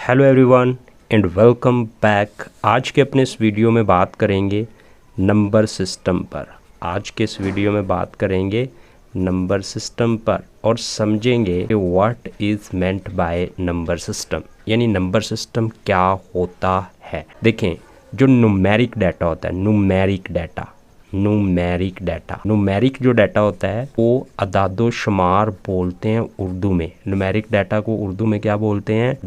Hello everyone and welcome back. आज के अपने इस वीडियो में बात करेंगे नंबर सिस्टम पर। आज के इस वीडियो में बात करेंगे नंबर सिस्टम पर और समझेंगे कि what is meant by number system, यानी नंबर सिस्टम क्या होता है। देखें, जो न्यूमेरिक डाटा होता है, न्यूमेरिक जो डाटा होता है वो अदादो शुमार बोलते हैं उर्दू में। न्यूमेरिक डाटा को उर्दू में क्या बोलते हैं?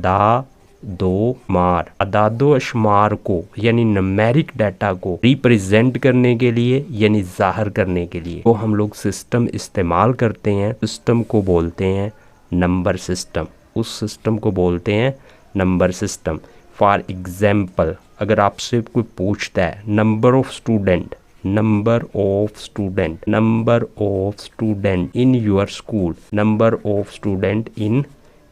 दो मार। अदादो शुमार को यानी न्यूमेरिक डाटा को रिप्रेजेंट करने के लिए यानी जाहिर करने के लिए तो हम लोग सिस्टम इस्तेमाल करते हैं। सिस्टम को बोलते हैं नंबर सिस्टम। उस सिस्टम को बोलते हैं नंबर सिस्टम। फॉर एग्जाम्पल, अगर आपसे कोई पूछता है number of student in your school, number of student in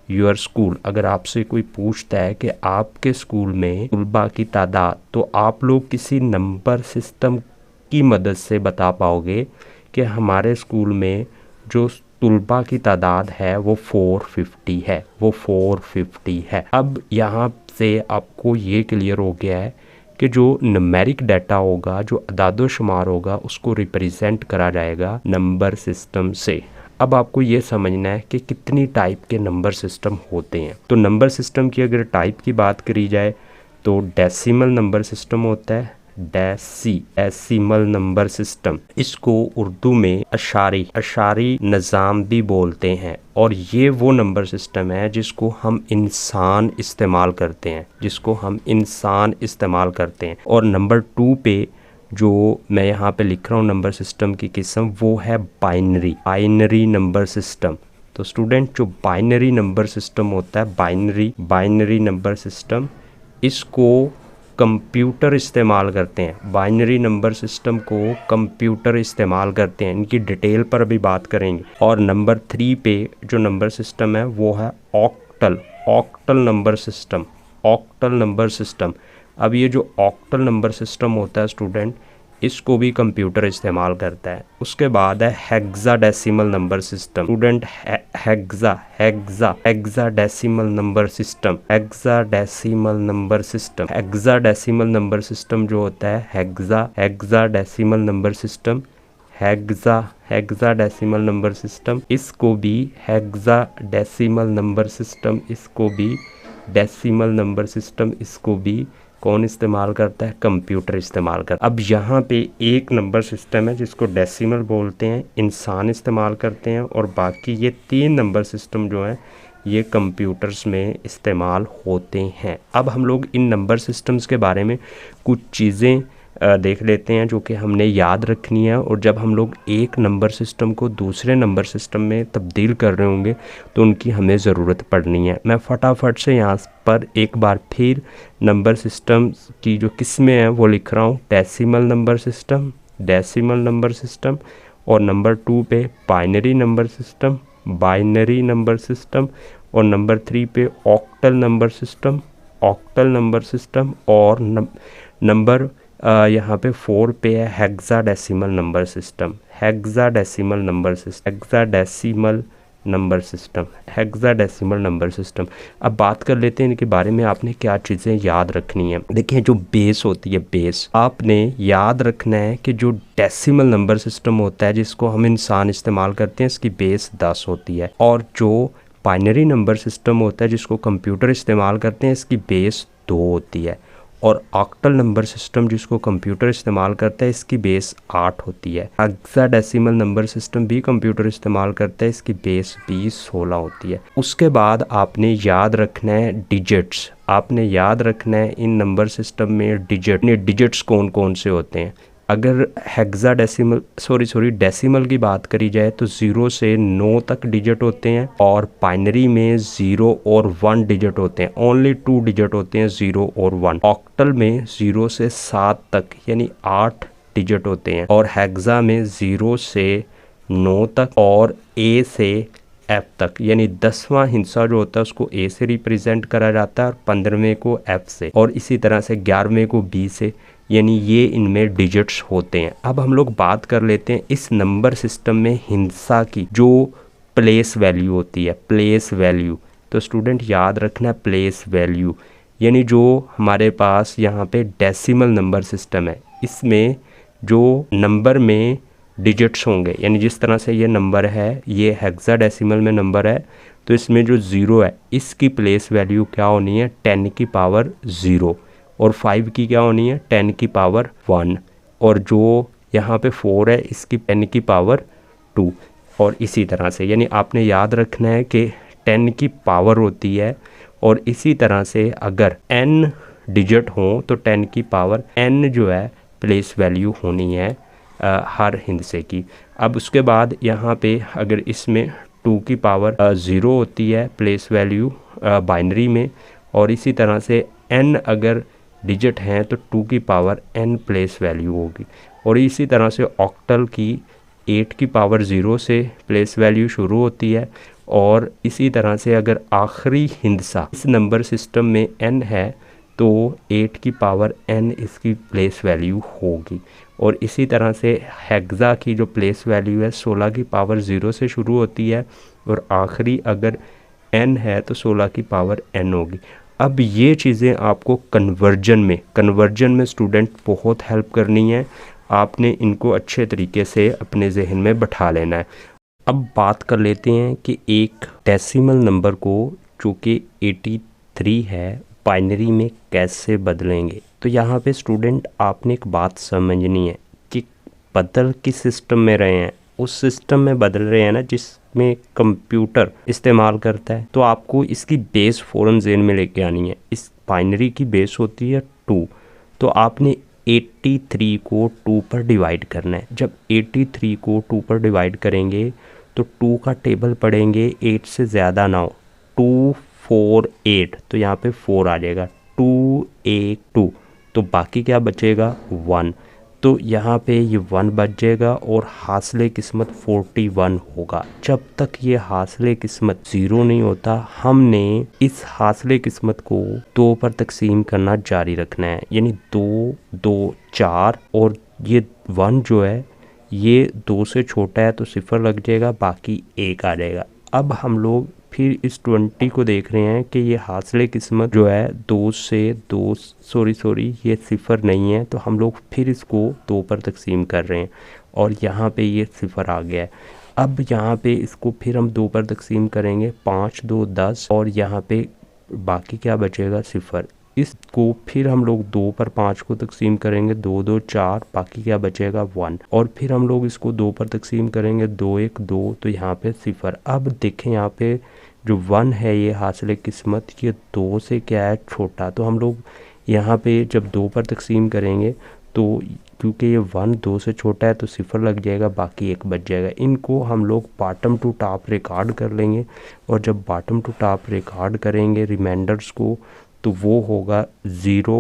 your school, अगर आपसे कोई पूछता है कि आपके स्कूल में तलबा की तादाद, तो आप लोग किसी नंबर सिस्टम की मदद से बता पाओगे कि हमारे स्कूल में जो तलबा की तादाद है वो 450 है। अब यहाँ से आपको ये क्लियर हो गया है कि जो न्यूमेरिक डाटा होगा, जो अदादो शुमार होगा, उसको रिप्रेजेंट करा जाएगा नंबर सिस्टम से। अब आपको ये समझना है कि कितनी टाइप के नंबर सिस्टम होते हैं। तो नंबर सिस्टम की अगर टाइप की बात करी जाए तो डेसिमल नंबर सिस्टम होता है, डेसिमल नंबर सिस्टम। इसको उर्दू में अशारी निज़ाम भी बोलते हैं और ये वो नंबर सिस्टम है जिसको हम इंसान इस्तेमाल करते हैं। और नंबर 2 पे जो मैं यहाँ पे लिख रहा हूँ नंबर सिस्टम की किस्म, वो है बाइनरी नंबर सिस्टम। तो स्टूडेंट, जो बाइनरी नंबर सिस्टम होता है, बाइनरी नंबर सिस्टम, इसको कंप्यूटर इस्तेमाल करते हैं। बाइनरी नंबर सिस्टम को कंप्यूटर इस्तेमाल करते हैं। इनकी डिटेल पर भी बात करेंगे। और नंबर 3 पे जो नंबर सिस्टम है वो है ऑक्टल नंबर सिस्टम। अब ये जो ऑक्टल नंबर सिस्टम होता है स्टूडेंट, इसको भी कंप्यूटर इस्तेमाल करता है। उसके बाद है hexadecimal number system. Student, hexadecimal number system जो होता है hexadecimal number system, hexadecimal number system, इसको भी हेक्साडेसिमल नंबर सिस्टम, इसको भी डेसिमल नंबर सिस्टम, इसको भी कौन इस्तेमाल करता है? कंप्यूटर इस्तेमाल करता है। अब यहाँ पे एक नंबर सिस्टम है जिसको डेसिमल बोलते हैं, इंसान इस्तेमाल करते हैं, और बाकी ये 3 नंबर सिस्टम जो हैं ये कंप्यूटर्स में इस्तेमाल होते हैं। अब हम लोग इन नंबर सिस्टम्स के बारे में कुछ चीज़ें देख लेते हैं जो कि हमने याद रखनी है। और जब हम लोग एक नंबर सिस्टम को दूसरे नंबर सिस्टम में तब्दील कर रहे होंगे तो उनकी हमें ज़रूरत पड़नी है। मैं फटाफट से यहाँ पर एक बार फिर नंबर सिस्टम की जो किस्में हैं वो लिख रहा हूँ। डेसिमल नंबर सिस्टम, और नंबर 2 पे बाइनरी नंबर सिस्टम, और नंबर 3 पे ऑक्टल नंबर सिस्टम, और नंबर यहाँ पे 4 पे है हेक्साडेसिमल नंबर सिस्टम। अब बात कर लेते हैं इनके बारे में आपने क्या चीज़ें याद रखनी है। देखिए, जो बेस होती है, बेस आपने याद रखना है कि जो डेसिमल नंबर सिस्टम होता है जिसको हम इंसान इस्तेमाल करते हैं, इसकी बेस 10 होती है। और जो बाइनरी नंबर सिस्टम होता है जिसको कंप्यूटर इस्तेमाल करते हैं, इसकी बेस 2 होती है। और ऑक्टल नंबर सिस्टम जिसको कंप्यूटर इस्तेमाल करता है, इसकी बेस 8 होती है। हेक्साडेसिमल नंबर सिस्टम भी कंप्यूटर इस्तेमाल करता है, इसकी बेस 16 होती है। उसके बाद आपने याद रखना है डिजिट्स। आपने याद रखना है इन नंबर सिस्टम में डिजिट्स कौन कौन से होते हैं। अगर डेसिमल की बात करी जाए तो 0 से 9 तक डिजिट होते हैं, और बाइनरी में 0 और 1 डिजिट होते हैं। ओनली 2 डिजिट होते हैं, 0 और 1। ऑक्टल में 0 से 7 तक यानी 8 डिजिट होते हैं, और हेक्सा में 0 से 9 तक और A से F तक यानी 10वां हिस्सा जो होता है उसको A से रिप्रेजेंट करा जाता है, और 15वें को F से, और इसी तरह से 11वें को B से, यानी ये इनमें डिजिट्स होते हैं। अब हम लोग बात कर लेते हैं इस नंबर सिस्टम में हिंसा की जो प्लेस वैल्यू होती है, प्लेस वैल्यू तो स्टूडेंट याद रखना प्लेस वैल्यू, यानी जो हमारे पास यहाँ पे डेसिमल नंबर सिस्टम है, इसमें जो नंबर में डिजिट्स होंगे, यानी जिस तरह से ये नंबर है, ये हेक्साडेसिमल में नंबर है, तो इसमें जो 0 है इसकी प्लेस वैल्यू क्या होनी है 10 की पावर 0, और 5 की क्या होनी है 10 की पावर 1, और जो यहाँ पे 4 है इसकी 10 की पावर 2, और इसी तरह से। यानी आपने याद रखना है कि 10 की पावर होती है, और इसी तरह से अगर n डिजिट हो तो 10 की पावर n जो है प्लेस वैल्यू होनी है हर हिंदसे की। अब उसके बाद यहाँ पे अगर इसमें 2 की पावर 0 होती है प्लेस वैल्यू बाइनरी में, और इसी तरह से n अगर डिजिट हैं तो 2 की पावर n प्लेस वैल्यू होगी। और इसी तरह से ऑक्टल की 8 की पावर 0 से प्लेस वैल्यू शुरू होती है, और इसी तरह से अगर आखिरी हिंदसा इस नंबर सिस्टम में n है तो 8 की पावर n इसकी प्लेस वैल्यू होगी। और इसी तरह से हेक्सा की जो प्लेस वैल्यू है 16 की पावर 0 से शुरू होती है, और आखिरी अगर n है तो 16 की पावर n होगी। अब ये चीज़ें आपको कन्वर्जन में स्टूडेंट बहुत हेल्प करनी है, आपने इनको अच्छे तरीके से अपने जहन में बैठा लेना है। अब बात कर लेते हैं कि एक डेसिमल नंबर को जो कि 83 है बाइनरी में कैसे बदलेंगे। तो यहाँ पे स्टूडेंट आपने एक बात समझनी है कि बदल किस सिस्टम में रहे हैं, उस सिस्टम में बदल रहे हैं ना जिसमें कंप्यूटर इस्तेमाल करता है। तो आपको इसकी बेस फ़ौरन ज़हन में लेके आनी है। इस बाइनरी की बेस होती है 2, तो आपने 83 को 2 पर डिवाइड करना है। जब 83 को 2 पर डिवाइड करेंगे तो 2 का टेबल पढ़ेंगे 8 से ज़्यादा ना हो, 2 4 8, तो यहाँ पे 4 आ जाएगा, 2 1 2, तो बाकी क्या बचेगा 1, तो यहाँ पे ये 1 बच जाएगा, और हासिले किस्मत 41 होगा। जब तक ये हासिले किस्मत 0 नहीं होता हमने इस हासिले किस्मत को 2 पर तकसीम करना जारी रखना है, यानी 2 2 4, और ये 1 जो है ये 2 से छोटा है तो 0 लग जाएगा, बाकी 1 आ जाएगा। अब हम लोग फिर इस 20 को देख रहे हैं कि ये हासिले किस्मत जो है 2 से 2 ये 0 नहीं है, तो हम लोग फिर इसको 2 पर तकसीम कर रहे हैं, और यहाँ पे ये 0 आ गया है। अब यहाँ पे इसको फिर हम 2 पर तकसीम करेंगे, 5 2 10, और यहाँ पे बाकी क्या बचेगा 0। इसको फिर हम लोग 2 पर 5 को तकसीम करेंगे, 2 2 4, बाकी क्या बचेगा 1, और फिर हम लोग इसको 2 पर तकसीम करेंगे, 2 1 2, तो यहाँ पे 0। अब देखें यहाँ पे जो 1 है ये हासिल किस्मत, ये 2 से क्या है छोटा, तो हम लोग यहाँ पे जब 2 पर तकसीम करेंगे तो क्योंकि ये 1 2 से छोटा है तो 0 लग जाएगा, बाकी 1 बच जाएगा। इनको हम लोग बॉटम टू टॉप रिकॉर्ड कर लेंगे, और जब बॉटम टू टॉप रिकॉर्ड करेंगे रिमाइंडर्स को तो वो होगा 0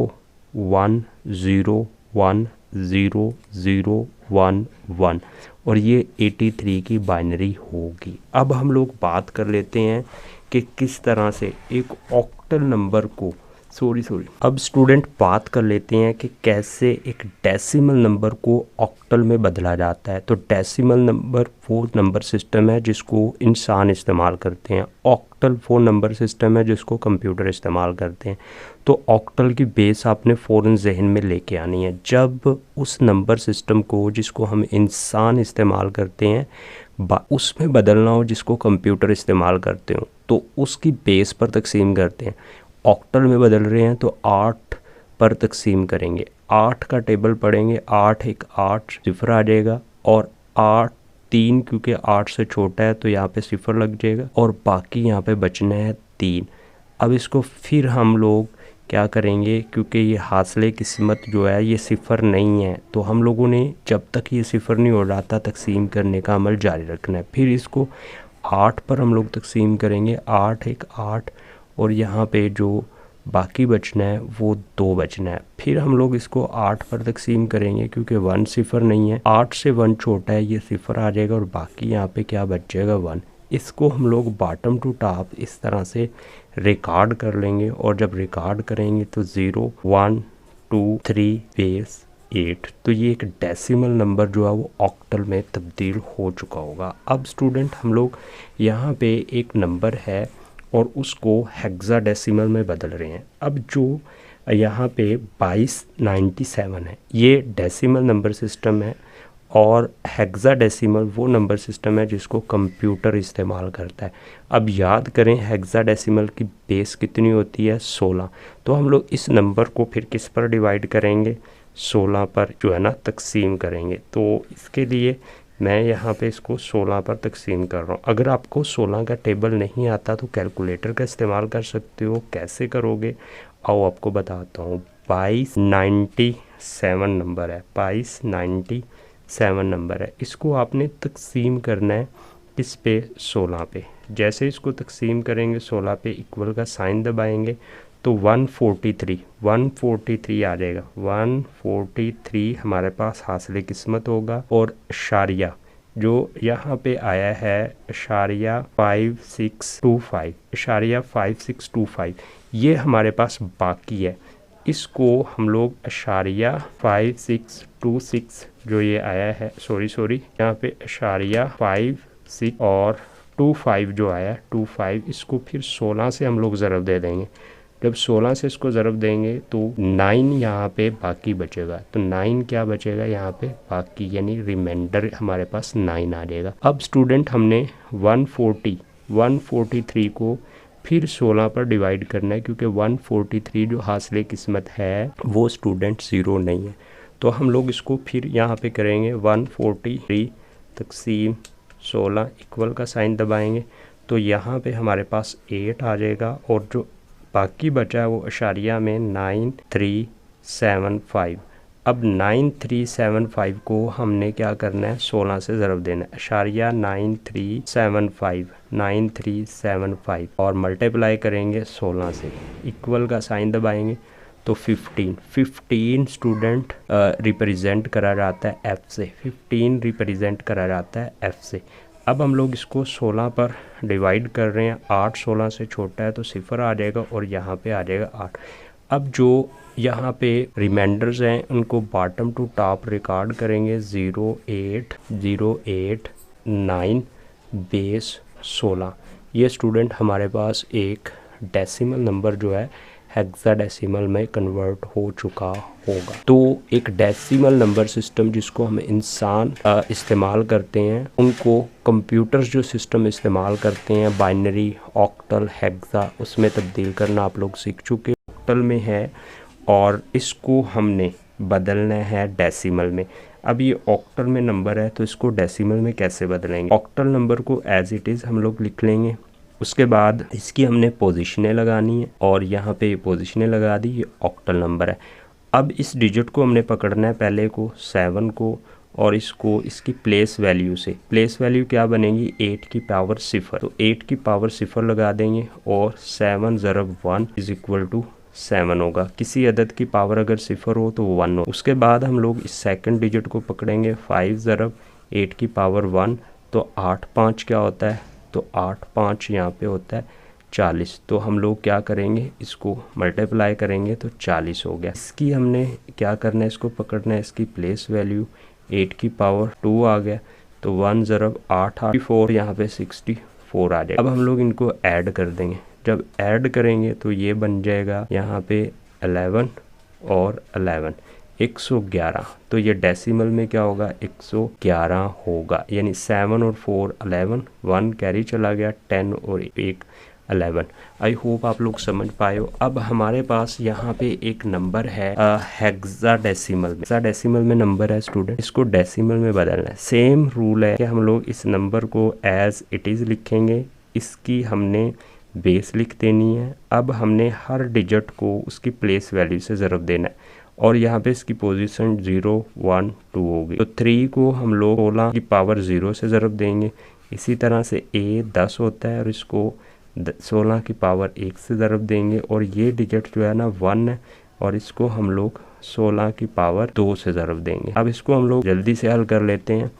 1 0 1 0 0 1 1, और ये 83 की बाइनरी होगी। अब हम लोग बात कर लेते हैं कि किस तरह से एक ऑक्टल नंबर को अब स्टूडेंट बात कर लेते हैं कि कैसे एक डेसिमल नंबर को ऑक्टल में बदला जाता है। तो डेसिमल नंबर वो नंबर सिस्टम है जिसको इंसान इस्तेमाल करते हैं, ऑक्टल वो नंबर सिस्टम है जिसको कंप्यूटर इस्तेमाल करते हैं। तो ऑक्टल की बेस आपने फ़ौरन जहन में लेके आनी है। जब उस नंबर सिस्टम को जिसको हम इंसान इस्तेमाल करते हैं उसमें बदलना हो जिसको कंप्यूटर इस्तेमाल करते हो, तो उसकी बेस पर तकसीम करते हैं। ऑक्टल में बदल रहे हैं तो 8 पर तकसीम करेंगे, 8 का टेबल पढ़ेंगे, 8 1 8 0 आ जाएगा, और 8 3 क्योंकि 8 से छोटा है तो यहाँ पे 0 लग जाएगा, और बाकी यहाँ पे बचना है 3। अब इसको फिर हम लोग क्या करेंगे, क्योंकि ये हासिले किस्मत जो है ये 0 नहीं है, तो हम लोगों ने जब तक ये 0 नहीं हो जाता तकसीम करने का अमल जारी रखना है। फिर इसको 8 पर हम लोग तकसीम करेंगे, 8 1 8, और यहाँ पे जो बाकी बचना है वो 2 बचना है। फिर हम लोग इसको 8 पर तकसीम करेंगे क्योंकि 1 0 नहीं है, 8 से 1 छोटा है, ये 0 आ जाएगा, और बाकी यहाँ पे क्या बच जाएगा 1। इसको हम लोग बॉटम टू टॉप इस तरह से रिकॉर्ड कर लेंगे, और जब रिकॉर्ड करेंगे तो 0 1 2 3 बेस 8, तो ये एक डेसिमल नंबर जो है वो ऑक्टल में तब्दील हो चुका होगा। अब स्टूडेंट हम लोग यहाँ पे एक नंबर है और उसको हेक्साडेसिमल में बदल रहे हैं। अब जो यहाँ पे 2297 है ये डेसिमल नंबर सिस्टम है और हेक्साडेसिमल वो नंबर सिस्टम है जिसको कंप्यूटर इस्तेमाल करता है। अब याद करें हेक्साडेसिमल की बेस कितनी होती है 16। तो हम लोग इस नंबर को फिर किस पर डिवाइड करेंगे 16 पर जो है ना तकसीम करेंगे। तो इसके लिए मैं यहाँ पे इसको 16 पर तकसीम कर रहा हूँ। अगर आपको 16 का टेबल नहीं आता तो कैलकुलेटर का इस्तेमाल कर सकते हो। कैसे करोगे आओ आपको बताता हूँ। 2297 नंबर है, 2297 नंबर है। इसको आपने तकसीम करना है किस पे 16 पे। जैसे इसको तकसीम करेंगे 16 पे इक्वल का साइन दबाएंगे तो 143 आ जाएगा। 143 हमारे पास हासिल किस्मत होगा और इशारिया जो यहाँ पे आया है इशारिया 5625 ये हमारे पास बाकी है। इसको हम लोग इशारिया 5626 जो ये आया है सॉरी यहाँ पे इशारिया 56 और 25 जो आया 25 इसको फिर 16 से हम लोग ज़रब दे देंगे। जब 16 से इसको ज़रब देंगे तो 9 यहाँ पे बाकी बचेगा। तो 9 क्या बचेगा यहाँ पे बाकी, यानी रिमाइंडर हमारे पास 9 आ जाएगा। अब स्टूडेंट हमने 143 को फिर 16 पर डिवाइड करना है क्योंकि 143 जो हासिल किस्मत है वो स्टूडेंट 0 नहीं है। तो हम लोग इसको फिर यहाँ पे करेंगे 143 तकसीम 16 इक्वल का साइन दबाएंगे तो यहाँ पे हमारे पास 8 आ जाएगा और जो बाकी बचा है वो इशारिया में 9375। अब 9375 को हमने क्या करना है 16 से ज़रब देना है। इशारिया 9375 और मल्टीप्लाई करेंगे 16 से इक्वल का साइन दबाएंगे तो 15 स्टूडेंट रिप्रेजेंट करा जाता है F से। 15 रिप्रेजेंट करा जाता है F से। अब हम लोग इसको 16 पर डिवाइड कर रहे हैं। 8 16 से छोटा है तो 0 आ जाएगा और यहाँ पे आ जाएगा 8। अब जो यहाँ पे रिमाइंडर्स हैं उनको बॉटम टू टॉप रिकॉर्ड करेंगे 08089 बेस 16। ये स्टूडेंट हमारे पास एक डेसिमल नंबर जो है हेक्साडेसिमल में कन्वर्ट हो चुका होगा। तो एक डेसिमल नंबर सिस्टम जिसको हम इंसान इस्तेमाल करते हैं उनको कंप्यूटर्स जो सिस्टम इस्तेमाल करते हैं बाइनरी ऑक्टल हेक्सा उसमें तब्दील करना आप लोग सीख चुके ऑक्टल में है और इसको हमने बदलना है डेसिमल में। अब ये ऑक्टल में नंबर है तो इसको डेसिमल में कैसे बदलेंगे। ऑक्टल नंबर को एज इट इज़ हम लोग लिख लेंगे। उसके बाद इसकी हमने पोजीशनें लगानी है और यहाँ पे पोजीशनें लगा दी। ये ऑक्टल नंबर है। अब इस डिजिट को हमने पकड़ना है पहले को 7 को और इसको इसकी प्लेस वैल्यू से। प्लेस वैल्यू क्या बनेगी 8 की पावर 0। तो 8 की पावर 0 लगा देंगे और 7 ज़रब 1 इज़ इक्वल टू 7 होगा। किसी अदद की पावर अगर 0 हो तो 1 हो। उसके बाद हम लोग इस सेकंड डिजिट को पकड़ेंगे 5 ज़रब 8 की पावर 1 तो 8 5 क्या होता है तो 8 5 यहाँ पे होता है 40। तो हम लोग क्या करेंगे इसको मल्टीप्लाई करेंगे तो 40 हो गया। इसकी हमने क्या करना है इसको पकड़ना है इसकी प्लेस वैल्यू 8 की पावर 2 आ गया तो 1 ज़रब 8 4 यहाँ पे 64 आ जाएगा। अब हम लोग इनको ऐड कर देंगे। जब ऐड करेंगे तो ये बन जाएगा यहाँ पे 11 और 11 111। तो ये डेसिमल में क्या होगा 111 होगा, यानी 7 और 4 11 1 कैरी चला गया 10 और 1 11। आई होप आप लोग समझ पाए हो। अब हमारे पास यहाँ पे एक नंबर है हेक्साडेसिमल में। हेक्साडेसिमल में नंबर है स्टूडेंट, इसको डेसिमल में बदलना है। सेम रूल है कि हम लोग इस नंबर को एज इट इज़ लिखेंगे, इसकी हमने बेस लिख देनी है। अब हमने हर डिजिट को उसकी प्लेस वैल्यू से ज़रब देना है और यहाँ पे इसकी पोजीशन 0 1 2 होगी। तो 3 को हम लोग 16 की पावर 0 से ज़रब देंगे। इसी तरह से A 10 होता है और इसको 16 की पावर 1 से ज़रब देंगे और ये डिजिट जो है ना 1 है और इसको हम लोग 16 की पावर 2 से ज़रब देंगे। अब इसको हम लोग जल्दी से हल कर लेते हैं।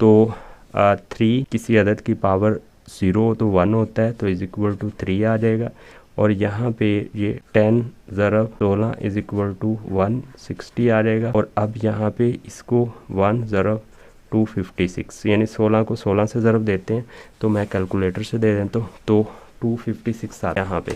तो 3 किसी अदद की पावर 0 तो 1 होता है तो इज़ इक्वल टू 3 आ जाएगा और यहाँ पे ये 10 ज़रब 16 इज़ इक्वल टू 160 आ जाएगा। और अब यहाँ पे इसको 1 ज़रब 256 यानी 16 को 16 से ज़रब देते हैं तो मैं कैलकुलेटर से दे देता हूँ तो 256 आता है यहाँ पे,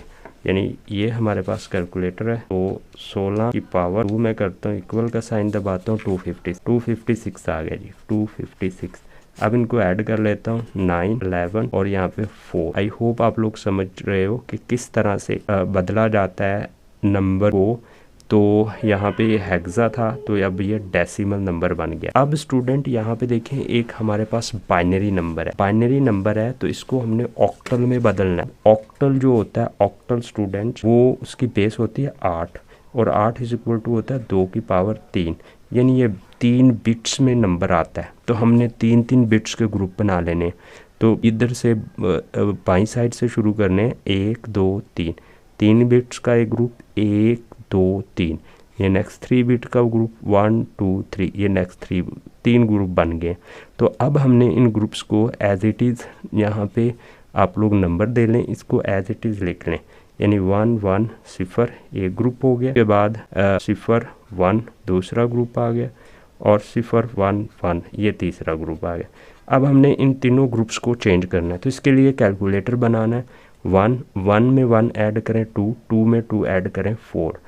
यानी ये हमारे पास कैलकुलेटर है। तो 16 की पावर 2 में करता हूँ, इक्वल का साइन दबाता हूँ, 256 आ गया जी, 256। अब इनको ऐड कर लेता हूँ, 9, 11 और यहाँ पे 4। आई होप आप लोग समझ रहे हो कि किस तरह से बदला जाता है नंबर को। तो यहाँ पे ये हेक्सा था, तो अब ये डेसिमल नंबर बन गया। अब स्टूडेंट यहाँ पे देखें, एक हमारे पास बाइनरी नंबर है, बाइनरी नंबर है तो इसको हमने ऑक्टल में बदलना है। ऑक्टल जो होता है, ऑक्टल स्टूडेंट, वो उसकी बेस होती है 8 और 8 इज इक्वल टू होता है 2 की पावर 3, यानी ये 3 बिट्स में नंबर आता है। तो हमने 3 बिट्स के ग्रुप बना लेने। तो इधर से बाई साइड से शुरू करने, 1 2 3, 3 बिट्स का एक ग्रुप, 1 2 3, ये नेक्स्ट 3 बिट का ग्रुप 1 2 3, ये नेक्स्ट 3 ग्रुप बन गए। तो अब हमने इन ग्रुप्स को एज इट इज़, यहाँ पे आप लोग नंबर दे लें, इसको एज इट इज़ लिख लें, यानी 1 1 0 एक ग्रुप हो गया, उसके बाद 0 1 दूसरा ग्रुप आ गया और 0 1 1 ये तीसरा ग्रुप आ गया। अब हमने इन तीनों ग्रुप्स को चेंज करना है, तो इसके लिए कैलकुलेटर बनाना है। 1 में 1 ऐड करें 2 में 2 ऐड करें 4।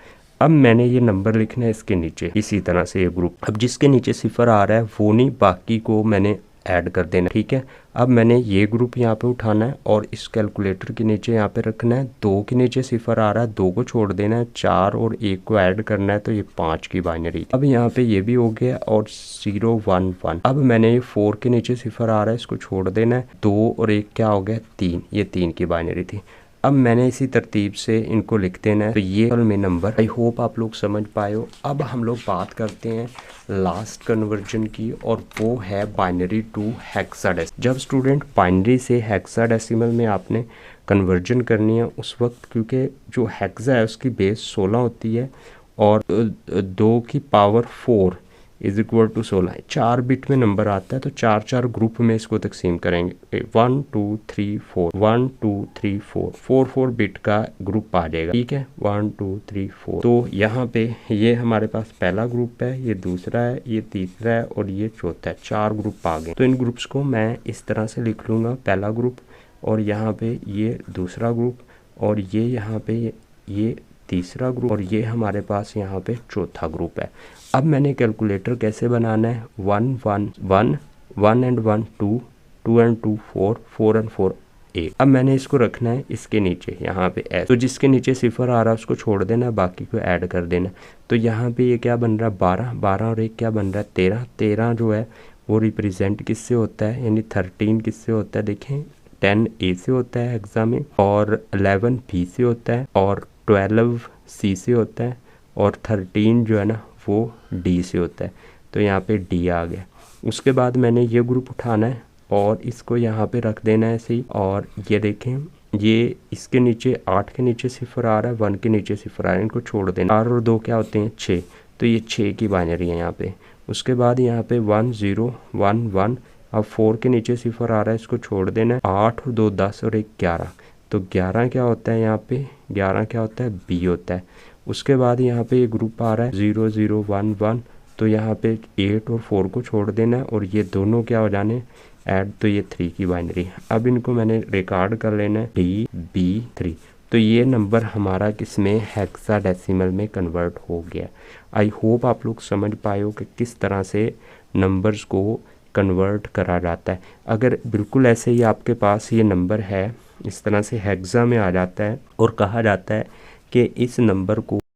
अब मैंने ये नंबर लिखना है इसके नीचे, इसी तरह से ये ग्रुप। अब जिसके नीचे 0 आ रहा है वो नहीं, बाकी को मैंने ऐड कर देना, ठीक है। अब मैंने ये ग्रुप यहाँ पे उठाना है और इस कैलकुलेटर के नीचे यहाँ पे रखना है। 2 के नीचे 0 आ रहा है, 2 को छोड़ देना है, 4 और 1 को ऐड करना है, तो ये 5 की बाइनरी। अब यहाँ पे ये भी हो गया और 0 1 1। अब मैंने ये 4 के नीचे 0 आ रहा है, इसको छोड़ देना है, 2 और 1 क्या हो गया 3, ये 3 की बाइनरी थी। अब मैंने इसी तरतीब से इनको लिख देना है। तो ये में नंबर, आई होप आप लोग समझ पाए हो। अब हम लोग बात करते हैं लास्ट कन्वर्जन की, और वो है बाइनरी टू हेक्साडेसिमल। जब स्टूडेंट बाइनरी से हेक्साडेसिमल में आपने कन्वर्जन करनी है उस वक्त, क्योंकि जो हेक्सा है उसकी बेस 16 होती है और 2 की power 4 is equal to 16, 4 bit में नंबर आता है। तो 4 ग्रुप में इसको तकसीम करेंगे, 1 2 3 4, 1 2 3 4, 4 बिट का ग्रुप आ जाएगा, ठीक है, 1 2 3 4। तो यहाँ पे ये हमारे पास पहला ग्रुप है, ये दूसरा है, ये तीसरा है और ये चौथा है, 4 ग्रुप आ गए। तो इन ग्रुप्स को मैं इस तरह से लिख लूँगा, पहला ग्रुप और यहाँ पे ये दूसरा ग्रुप और ये यहाँ पे ये तीसरा ग्रुप और ये हमारे पास यहाँ पे चौथा ग्रुप है। अब मैंने कैलकुलेटर कैसे बनाना है, 1 1 1, 1 एंड 1 2, 2 एंड 2 4, 4 एंड 4 8। अब मैंने इसको रखना है इसके नीचे यहाँ पे S। तो जिसके नीचे 0 आ रहा है उसको छोड़ देना, बाकी को ऐड कर देना। तो यहाँ पे ये क्या बन रहा है 12, 12 और 1 क्या बन रहा है 13, 13 जो है वो रिप्रेजेंट किससे होता है, यानी 13 किससे होता है, देखें 10 A से होता है एग्जाम में, और 11 B से होता है, और 12 C से होता है, और 13 जो है ना वो D से होता है। तो यहाँ पे D आ गया। उसके बाद मैंने ये ग्रुप उठाना है और इसको यहाँ पे रख देना है ऐसे ही। और ये देखें, ये इसके नीचे 8 के नीचे 0 आ रहा है, 1 के नीचे 0 आ रहा है, इनको छोड़ देना। 4 और 2 क्या होते हैं 6, तो ये 6 की बाइनरी है यहाँ पे। उसके बाद यहाँ पे 1 0 1 1, अब 4 के नीचे 0 आ रहा है, इसको छोड़ देना है। 8 और 2 10 और 1 11, तो 11 क्या होता है यहाँ पे, 11 क्या होता है B होता है। उसके बाद यहाँ पे ये ग्रुप आ रहा है 0 0 1 1, तो यहाँ पे 8 और 4 को छोड़ देना है और ये दोनों क्या हो जाने ऐड, तो ये 3 की बाइनरी। अब इनको मैंने रिकॉर्ड कर लेना है DB3। तो ये नंबर हमारा किसमें हेक्साडेसिमल में कन्वर्ट हो गया। आई होप आप लोग समझ पाए हो कि किस तरह से नंबर्स को कन्वर्ट करा जाता है। अगर बिल्कुल ऐसे ही आपके पास ये नंबर है, इस तरह से हेक्सा में आ जाता है और कहा जाता है कि इस नंबर को